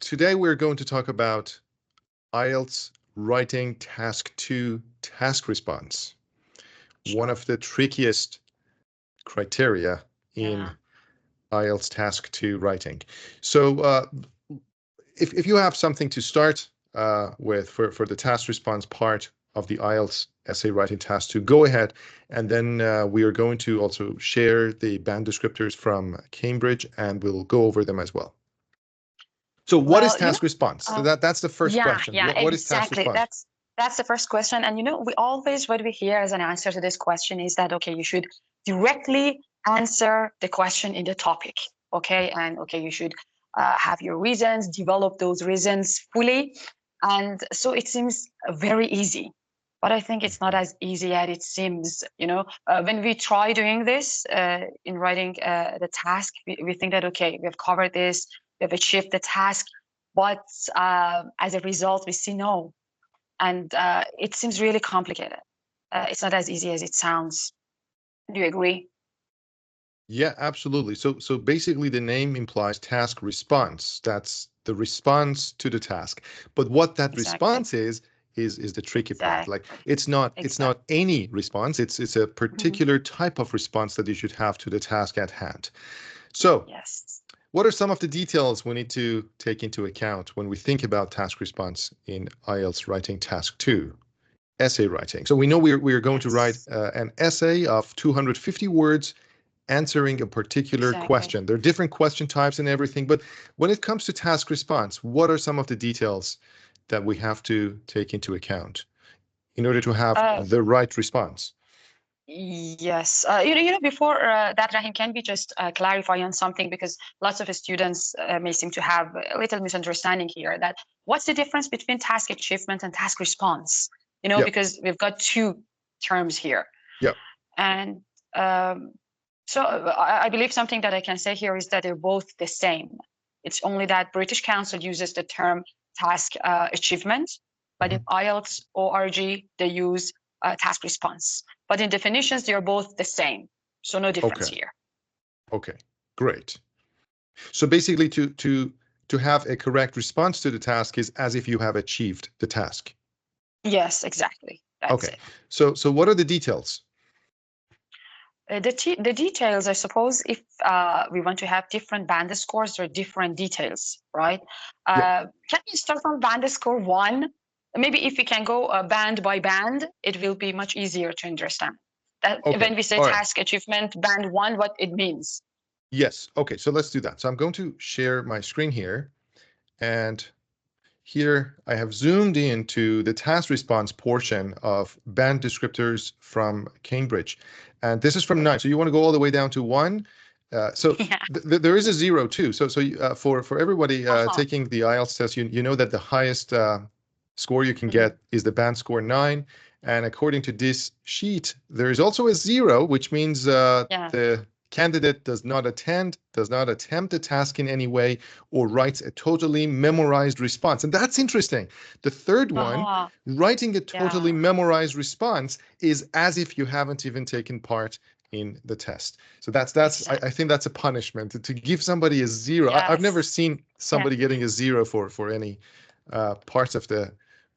today we're going to talk about IELTS Writing Task 2 task response. One of the trickiest criteria in IELTS Task 2 writing. So if you have something to start with for the task response part of the IELTS essay writing task 2, go ahead, and then we are going to also share the band descriptors from Cambridge, and we'll go over them as well. So what is task response? So that's the first question. What is task response? That's the first question. And we always, what we hear as an answer to this question is that, okay, you should directly answer the question in the topic. Okay. And okay, you should have your reasons, develop those reasons fully. And so it seems very easy, but I think it's not as easy as it seems. When we try doing this in writing the task, we think that, okay, we have covered this, we have achieved the task, but as a result, we see no. And it seems really complicated. It's not as easy as it sounds. Do you agree? Yeah, absolutely. So basically the name implies task response. That's the response to the task. But what that response is the tricky part. Like it's not any response. It's a particular type of response that you should have to the task at hand. So what are some of the details we need to take into account when we think about task response in IELTS Writing Task 2, essay writing? So we know we are going to write an essay of 250 words answering a particular question. There are different question types and everything, but when it comes to task response, what are some of the details that we have to take into account in order to have the right response? Yes. Before that, Rahim, can we just clarify on something, because lots of students may seem to have a little misunderstanding here, that what's the difference between task achievement and task response? Because we've got two terms here. Yeah. And so I believe something that I can say here is that they're both the same. It's only that British Council uses the term task achievement, but in IELTS ORG, they use task response. But in definitions, they are both the same. So no difference here. Okay, great. So basically to have a correct response to the task is as if you have achieved the task. Yes, exactly. That's it. So what are the details? The details, I suppose, if we want to have different band scores, there are different details, right? Can we start from band score 1? Maybe if we can go band by band, it will be much easier to understand. When we say task achievement, band 1, what it means. Yes. Okay, so let's do that. So I'm going to share my screen here. And here I have zoomed into the task response portion of band descriptors from Cambridge. And this is from 9. So you want to go all the way down to 1. There is a 0 too. So for everybody taking the IELTS test, you know that the highest score you can get is the band score 9. And according to this sheet, there is also a 0, which means the candidate does not attempt the task in any way, or writes a totally memorized response. And that's interesting. The third one, writing a totally memorized response, is as if you haven't even taken part in the test. So I think that's a punishment to give somebody a 0. I've never seen somebody getting a 0 for any parts of the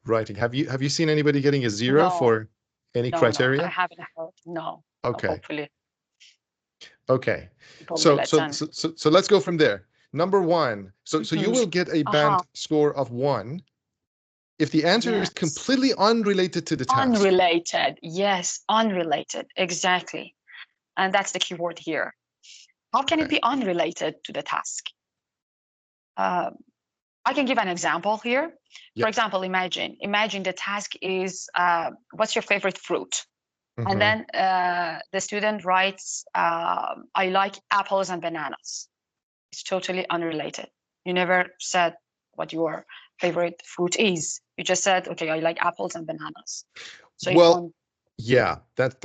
writing. Have you seen anybody getting a 0 for any criteria? No, I haven't heard. No. Okay. Hopefully. Okay. So let's go from there. Number 1. So you will get a band score of 1 if the answer is completely unrelated to the task. Unrelated. Yes, unrelated. Exactly. And that's the key word here. How can it be unrelated to the task? I can give an example here. For example, imagine the task is, what's your favorite fruit? And then the student writes, I like apples and bananas. It's totally unrelated. You never said what your favorite fruit is. You just said, okay, I like apples and bananas. So yeah, that's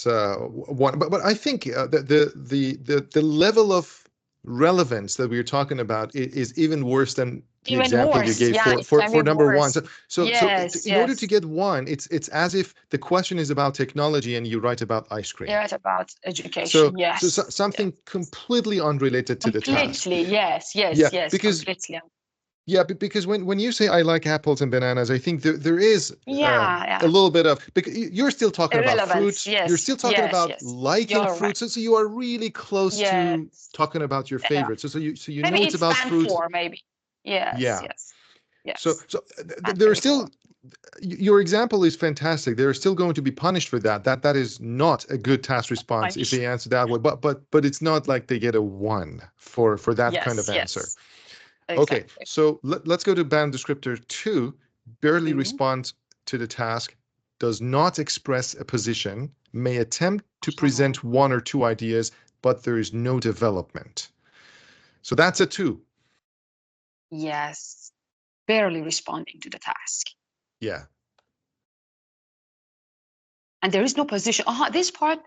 one. But I think the level of relevance that we're talking about is even worse than the example you gave for number 1. So in order to get 1, it's as if the question is about technology and you write about ice cream. You write about education. So something completely unrelated to the task. Completely, yes, because completely. Yeah, because when you say I like apples and bananas, I think there is Yeah, a yeah. little bit of, because you're still talking about Irrelevance. fruit. You're Yes, still talking yes, about yes. liking You're right. fruit. So you are really close to Yes. talking about your Yeah. favorites. So you Maybe know it's it's about band fruit. four, maybe. Yes, Yeah. yes, So yes. so Band there are three, four. still, your example is fantastic. They're still going to be punished for that. That is not a good task response if Punish. they answer that way. But it's not like they get a 1 for that kind of Yes, answer. yes. Okay, Exactly. so let's go to band descriptor 2. Barely Mhm. responds to the task, does not express a position, may attempt to Uh-huh. present 1 or 2 ideas, but there is no development. So that's a 2. Yes. Barely responding to the task. Yeah. And there is no position. This part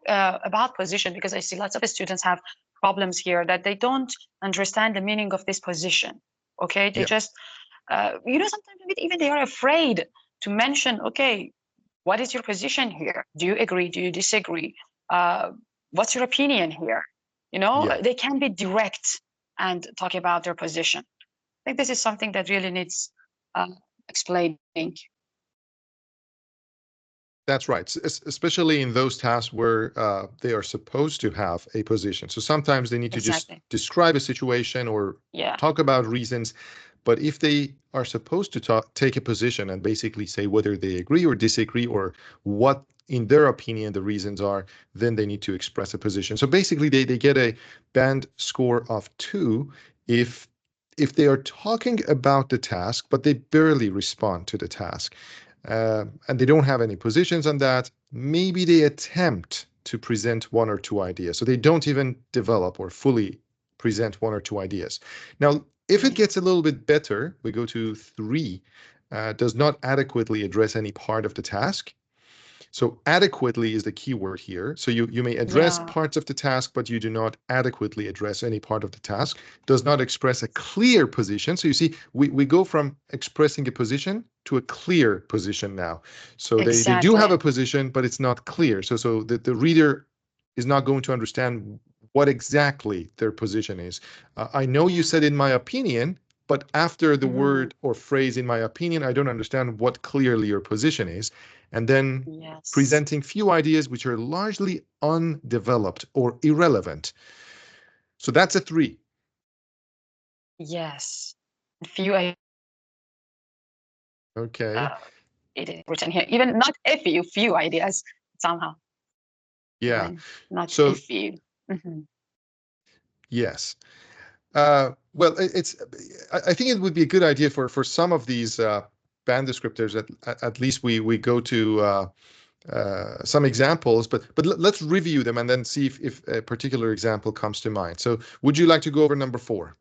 about position, because I see lots of students have problems here that they don't understand the meaning of this position. Okay, they Yeah. just, sometimes even they are afraid to mention, okay, what is your position here? Do you agree? Do you disagree? What's your opinion here? Yeah. They can be direct and talk about their position. I think this is something that really needs explaining. That's right. Especially in those tasks where they are supposed to have a position. So sometimes they need to just Exactly. describe a situation or Yeah. talk about reasons. But if they are supposed to take a position and basically say whether they agree or disagree or what, in their opinion, the reasons are, then they need to express a position. So basically, they get a band score of 2 if they are talking about the task, but they barely respond to the task. And they don't have any positions on that. Maybe they attempt to present 1 or 2 ideas. So they don't even develop or fully present 1 or 2 ideas. Now, if it Yeah. gets a little bit better, we go to 3, does not adequately address any part of the task. So adequately is the key word here. So you may address Yeah. parts of the task, but you do not adequately address any part of the task. Does not express a clear position. So you see, we go from expressing a position to a clear position now. So they do have Exactly. a position, but it's not clear. So the reader is not going to understand what exactly their position is. I know you Yeah. said in my opinion, but after the Mhm. word or phrase in my opinion, I don't understand what clearly your position is. And then Yes. presenting few ideas which are largely undeveloped or irrelevant. So that's a 3. Yes. Few. Okay. It is written here. Even not a few ideas somehow. Yeah. Even not a So few. Mhm. yes. Well, I think it would be a good idea for some of these band descriptors at least we go to some examples, but let's review them and then see if a particular example comes to mind. So would you like to go over number 4?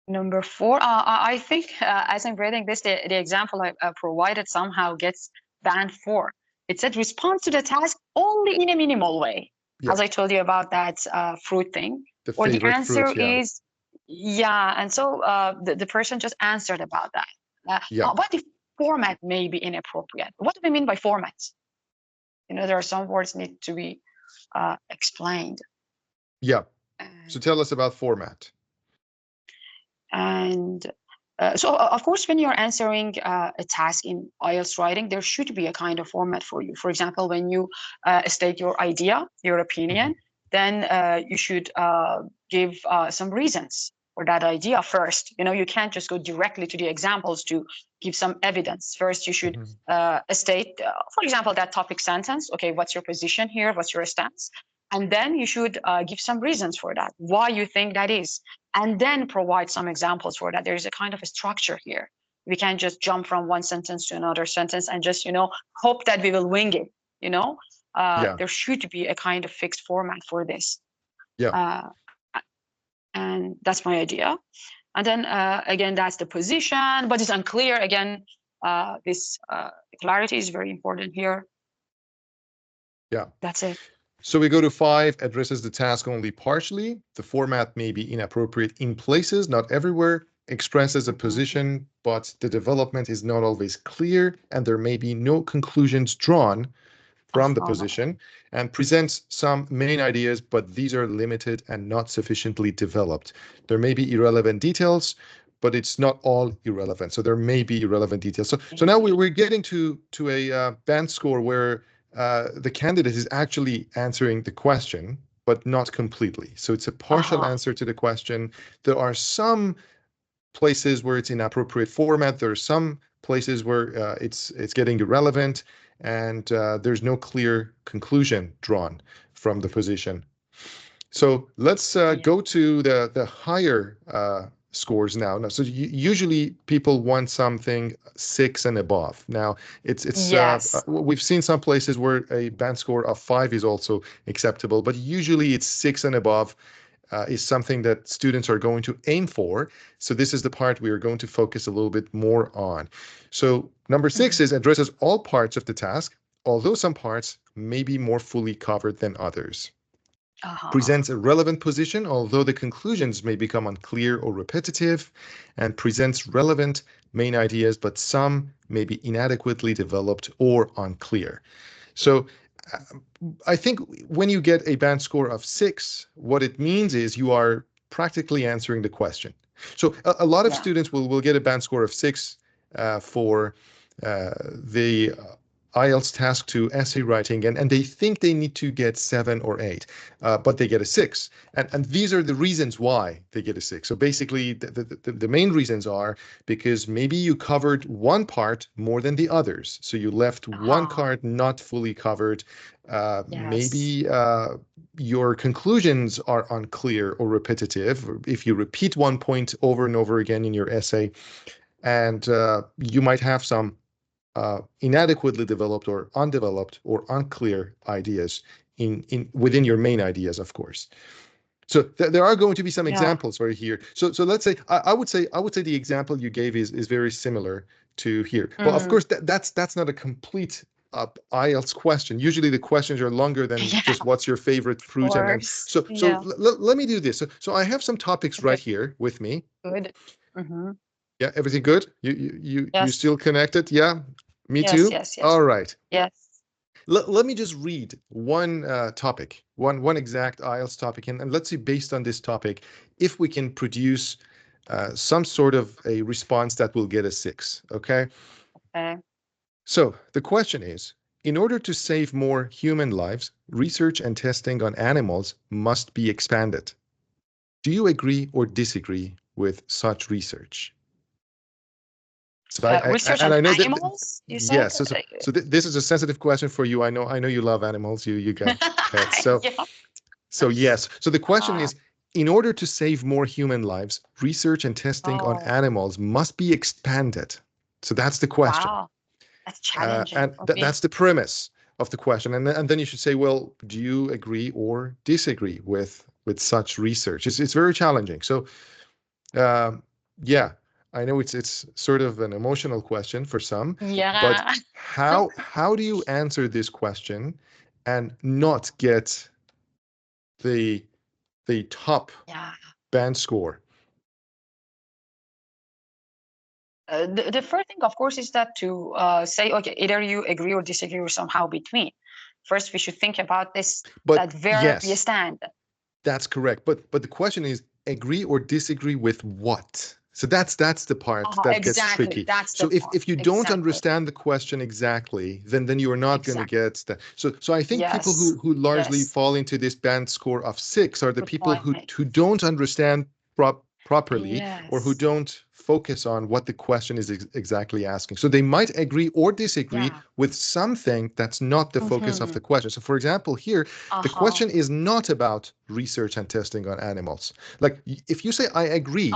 Number 4, I think as I'm reading this, the example I provided somehow gets band 4. It said respond to the task only in a minimal way. Yeah. As I told you about that fruit thing, The or the favorite answer fruit. Yeah. is, yeah. And so the person just answered about that. Yeah. But the format may be inappropriate. What do we mean by format? There are some words need to be explained. Yeah. So tell us about format. And so, of course, when you're answering a task in IELTS writing, there should be a kind of format for you. For example, when you state your idea, your opinion, then you should give some reasons for that idea first. You can't just go directly to the examples to give some evidence. First, you should state, for example, that topic sentence. Okay, what's your position here? What's your stance? And then you should give some reasons for that, why you think that is, and then provide some examples for that. There is a kind of a structure here. We can't just jump from one sentence to another sentence and just, hope that we will wing it. Yeah. There should be a kind of fixed format for this. Yeah. And that's my idea. And then again, that's the position, but it's unclear. Again, this clarity is very important here. Yeah. That's it. So we go to 5, addresses the task only partially. The format may be inappropriate in places, not everywhere. Expresses a position, but the development is not always clear, and there may be no conclusions drawn from the position and presents some main ideas, but these are limited and not sufficiently developed. There may be irrelevant details, but it's not all irrelevant. So there may be irrelevant details. So now we're getting to a band score where the candidate is actually answering the question, but not completely. So it's a partial answer to the question. There are some places where it's inappropriate format. There are some places where it's getting irrelevant, and there's no clear conclusion drawn from the position. So let's go to the higher scores now. So usually people want something 6 and above. Now it's we've seen some places where a band score of 5 is also acceptable, but usually it's 6 and above is something that students are going to aim for. So this is the part we are going to focus a little bit more on. So number 6 is addresses all parts of the task, although some parts may be more fully covered than others. Presents a relevant position, although the conclusions may become unclear or repetitive, and presents relevant main ideas, but some may be inadequately developed or unclear. So I think when you get a band score of 6, what it means is you are practically answering the question. So a lot of students will get a band score of 6 for the IELTS task 2 essay writing, and they think they need to get 7 or 8, but they get a 6. And these are the reasons why they get a 6. So basically, the main reasons are because maybe you covered one part more than the others. So you left one part not fully covered. Maybe your conclusions are unclear or repetitive. If you repeat one point over and over again in your essay, and you might have some inadequately developed or undeveloped or unclear ideas within your main ideas, of course. So there are going to be some examples right here. So let's say I would say the example you gave is very similar to here. Well, of course that's not a complete IELTS question. Usually the questions are longer than just what's your favorite fruit, and so let me do this. So I have some topics right here with me. Good. Yeah, everything good? You still connected? Yeah, me too. Yes. All right. Yes. Let me just read one topic, one exact IELTS topic, and let's see, based on this topic, if we can produce some sort of a response that will get a 6. Okay. Okay. So the question is, in order to save more human lives, research and testing on animals must be expanded. Do you agree or disagree with such research? So research on animals, you said? Yes. So this is a sensitive question for you. I know you love animals. You got pets. So yes. So the question is, in order to save more human lives, research and testing on animals must be expanded. So that's the question. Wow, that's challenging. And that's the premise of the question. And then you should say, well, do you agree or disagree with such research? It's very challenging. So yeah. I know it's sort of an emotional question for some, but how do you answer this question and not get the top band score? The first thing, of course, is that to say, okay, either you agree or disagree or somehow between. First, we should think about this, that verb you stand. That's correct. But the question is, agree or disagree with what? So that's the part that gets tricky. So if you don't understand the question exactly, then you are not going to get that. So I think people who largely fall into this band score of 6 are the people who don't understand properly or who don't focus on what the question is exactly asking. So they might agree or disagree with something that's not the focus of the question. So for example, here, the question is not about research and testing on animals. Like if you say, I agree,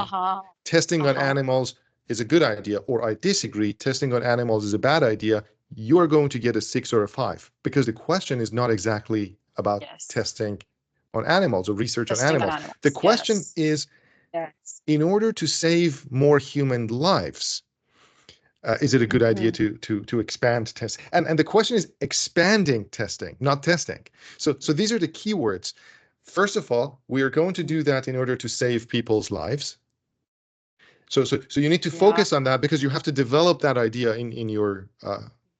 testing on animals is a good idea, or I disagree, testing on animals is a bad idea, you are going to get a 6 or a 5, because the question is not exactly about testing on animals or research on animals. The question is, in order to save more human lives, is it a good idea to expand testing? And the question is expanding testing, not testing. So these are the keywords. First of all, we are going to do that in order to save people's lives. So you need to focus on that, because you have to develop that idea in your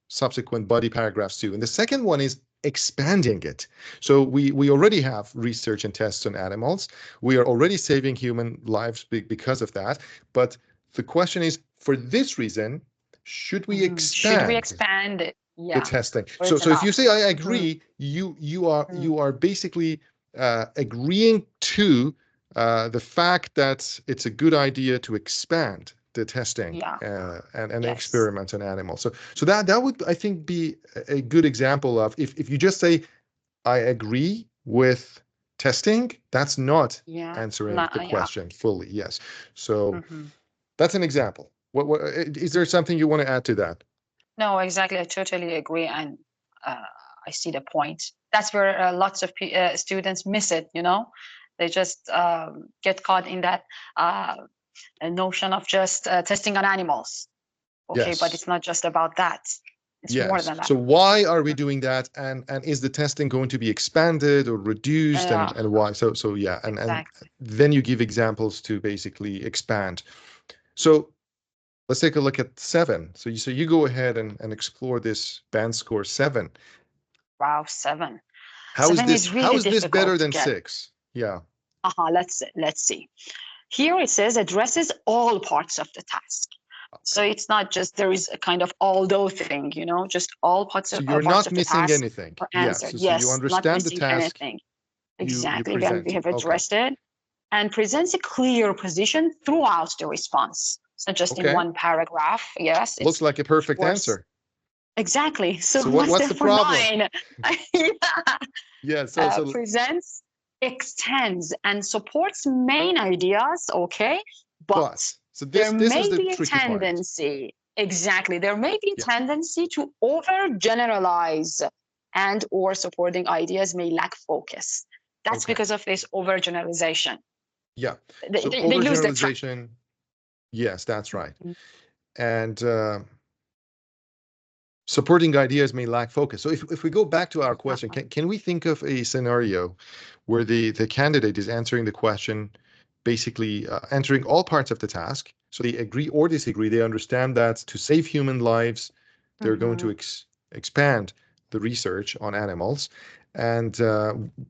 subsequent body paragraphs too. And the second one is expanding it. So we already have research and tests on animals. We are already saving human lives because of that. But the question is, for this reason, should we Should we expand expand it? the Yeah. testing? Or So it's so if you enough. say I agree, you are basically agreeing to the fact that it's a good idea to expand the testing Yeah. and Yes. experiments on animals. So that would, I think, be a good example of if you just say I agree with testing, that's not Yeah. answering the Yeah. question fully. Yes. So Mhm. that's an example. What is there something you want to add to that? No, exactly. I totally agree, and uh, I see the point. That's where lots of students miss it. They just get caught in that notion of just testing on animals. Okay, but Yes. it's not just about that. It's more Yes. than that. So why are we doing that? And is the testing going to be expanded or reduced? Yeah, And why? So yeah, and exactly. then you give examples to basically expand. So let's take a look at 7. So you go ahead and explore this band score 7. Wow, 7. How is 7 this is how really is this better difficult to than get. 6? Yeah. Let's see. Here it says addresses all parts of the task. So Okay. it's not just there is a kind of although thing, just all So you're parts not of the missing task anything. are Yeah. answered. So you Yes, not understand the missing task, anything. you Exactly. Then we present it. have Okay. addressed it and presents a clear position throughout the response. It's not just in Okay. one paragraph. Yes, Looks it's like a perfect worse. answer. Exactly. So So what's what's there the for problem? 9? Yeah. Yeah, so Presents, extends, and supports main ideas. Okay, but so there this is may the be a tricky part. tendency. Exactly, there may be a Yeah. tendency to overgeneralize, and or supporting ideas may lack focus. That's Okay. because of this overgeneralization. Yeah. They, So they, they lose the track. overgeneralization, yes, that's right. Mhm. And supporting ideas may lack focus. So if we go back to our question, can we think of a scenario where the candidate is answering the question, basically answering all parts of the task? So they agree or disagree. They understand that to save human lives, they're going to expand the research on animals. And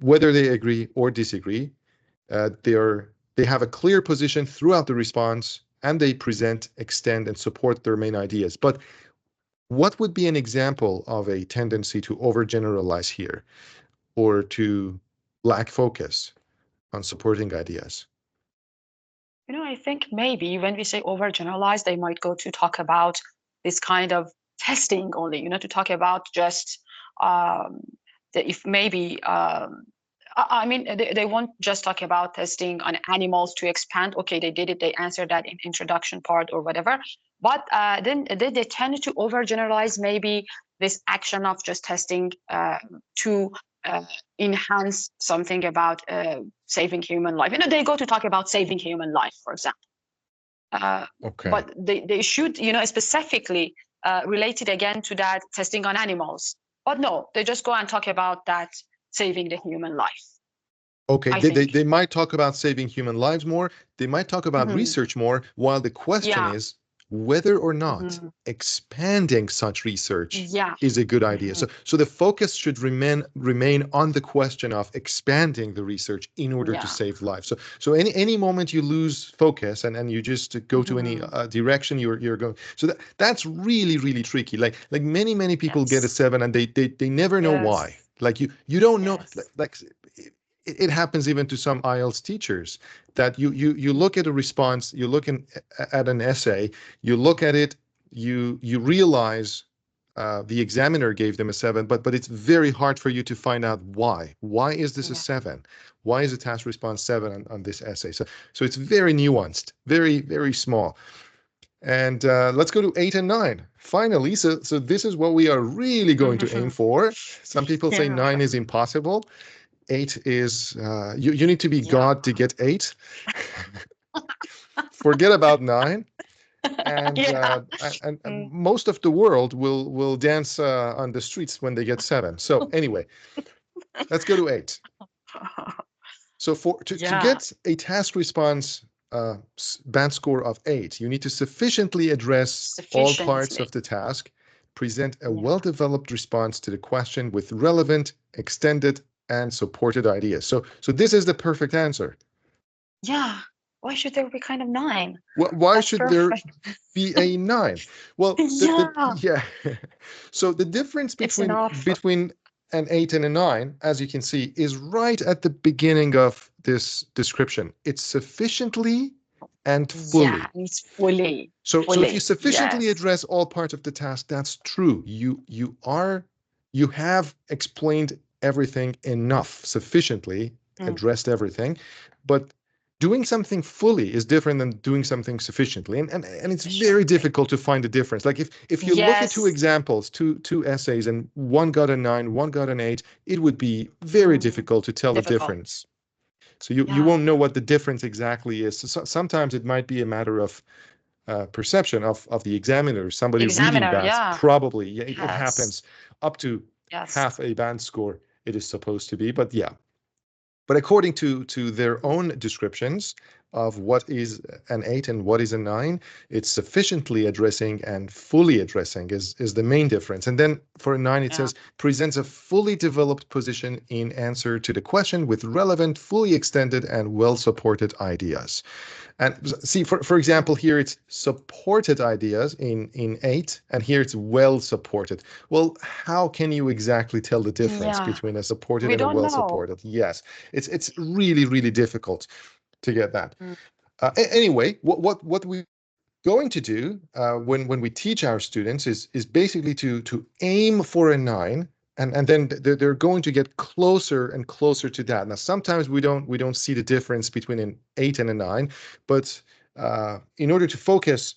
whether they agree or disagree, they have a clear position throughout the response, and they present, extend, and support their main ideas. But what would be an example of a tendency to overgeneralize here or to lack focus on supporting ideas? I think maybe when we say overgeneralize, they might go to talk about this kind of testing only, to talk about just if maybe, I mean, they won't just talk about testing on animals to expand. Okay, they did it, they answered that in introduction part or whatever. But then they tend to overgeneralize maybe this action of just testing to enhance something about saving human life. They go to talk about saving human life, for example. Okay. But they should, specifically related again to that testing on animals. But no, they just go and talk about that saving the human life, Okay, I they think. might talk about saving human lives more. They might talk about research more, while the question Yeah. is whether or not expanding such research Yeah. is a good idea. So the focus should remain on the question of expanding the research in order to Yeah. save lives. So any moment you lose focus and you just go to any direction you're going. So that's really tricky. Like many people get a Yes. 7 and they never know why. Yes. Like you don't know, Yes. like it happens even to some IELTS teachers that you look at a response, you look at an essay, you look at it, you realize the examiner gave them a 7, but it's very hard for you to find out why. Why is this a Yeah. 7? Why is the task response 7 on this essay? So it's very nuanced, very small. And let's go to 8 and 9. Finally, so this is what we are really going to aim for. Some people say Yeah. 9 is impossible. 8 is you need to be Yeah. God to get 8. Forget about 9. And Yeah. and most of the world will dance on the streets when they get 7. So anyway, let's go to 8. So to Yeah. get a task response band score of 8, you need to sufficiently address all parts Sufficiently. of the task, present a well-developed response to the question with relevant, extended, and supported ideas. So this is the perfect answer. Yeah. Why should there be kind of 9? Why That's should perfect. there be a 9? Well, Yeah. So the difference It's enough. between an 8 and a 9, as you can see, is right at the beginning of this description. It's sufficiently and fully. Yeah, it's fully. So if you sufficiently Yes. address all parts of the task, that's true. You have explained everything enough, sufficiently addressed everything, but doing something fully is different than doing something sufficiently, and it's very difficult to find a difference. Like if you look at 2 examples, two essays, and one got a 9, one got an 8, it would be very difficult to tell the difference. So you won't know what the difference exactly is. So sometimes it might be a matter of perception of the examiner, somebody reading that. Probably, it happens up to half a band score it is supposed to be, but yeah. But according to their own descriptions of what is an 8 and what is a 9, it's sufficiently addressing and fully addressing is the main difference. And then for a 9, it says presents a fully developed position in answer to the question with relevant, fully extended, and well-supported ideas. And see, for example, here it's supported ideas in 8, and here it's well supported. Well, how can you exactly tell the difference between a supported and a well supported? Yes, it's really, really difficult to get that. Anyway, what we're going to do when we teach our students is basically to aim for a 9. And then they're going to get closer and closer to that. Now, sometimes we don't see the difference between an 8 and a 9, but in order to focus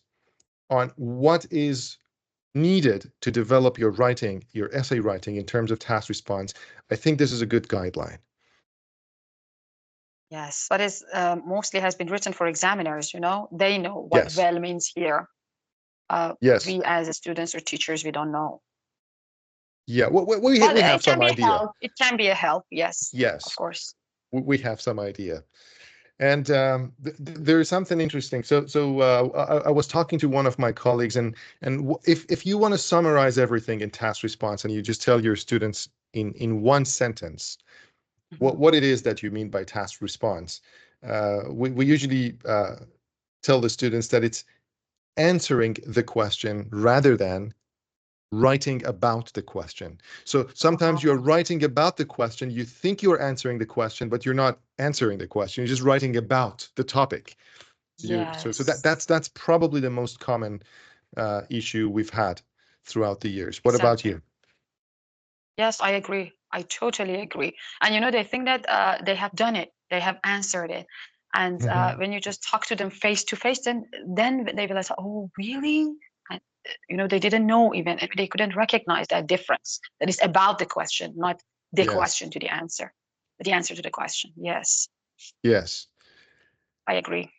on what is needed to develop your writing, your essay writing in terms of task response, I think this is a good guideline. Yes, but it's mostly has been written for examiners. They know what well means here. We as students or teachers, we don't know. Yeah, we have some idea. It can be a help, yes. Yes, of course. We have some idea. And there is something interesting. So I was talking to one of my colleagues, and if you want to summarize everything in task response and you just tell your students in one sentence what it is that you mean by task response, we usually tell the students that it's answering the question rather than writing about the question. So sometimes you're writing about the question, you think you're answering the question, but you're not answering the question. You're just writing about the topic. So that's probably the most common issue we've had throughout the years. What about you? Yes, I agree. I totally agree. And they think that they have done it, they have answered it. And when you just talk to them face to face, then they realize, oh, really? They didn't know, even they couldn't recognize that difference, that is about the question, not the question to the answer, but the answer to the question. Yes, I agree.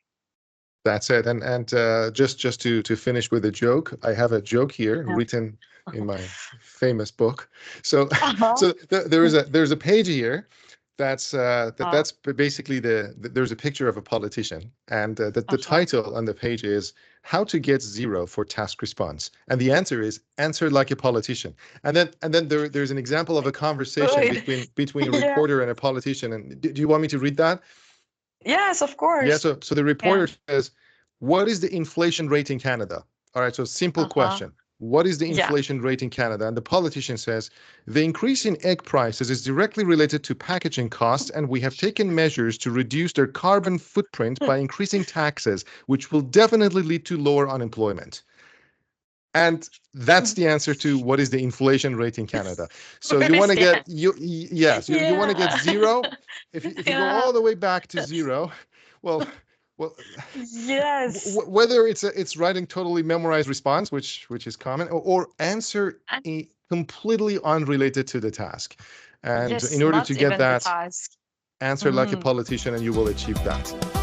That's it. And just to finish with a joke, I have a joke here written in my famous book. So there's a page here that's basically there's a picture of a politician, and the title on the page is "How to Get 0 for Task Response," and the answer is "Answer like a politician." And then there's an example of a conversation between a reporter and a politician. And do you want me to read that? Yes, of course. Yeah. So the reporter says, "What is the inflation rate in Canada?" All right. So simple question. What is the inflation rate in Canada? And the politician says, "The increase in egg prices is directly related to packaging costs, and we have taken measures to reduce their carbon footprint by increasing taxes, which will definitely lead to lower unemployment." And that's the answer to what is the inflation rate in Canada. So you want to get you want to get 0. If you go all the way back to 0, well, yes. Whether it's writing totally memorized response, which is common, or answer completely unrelated to the task. And in order to get that, answer like a politician, and you will achieve that.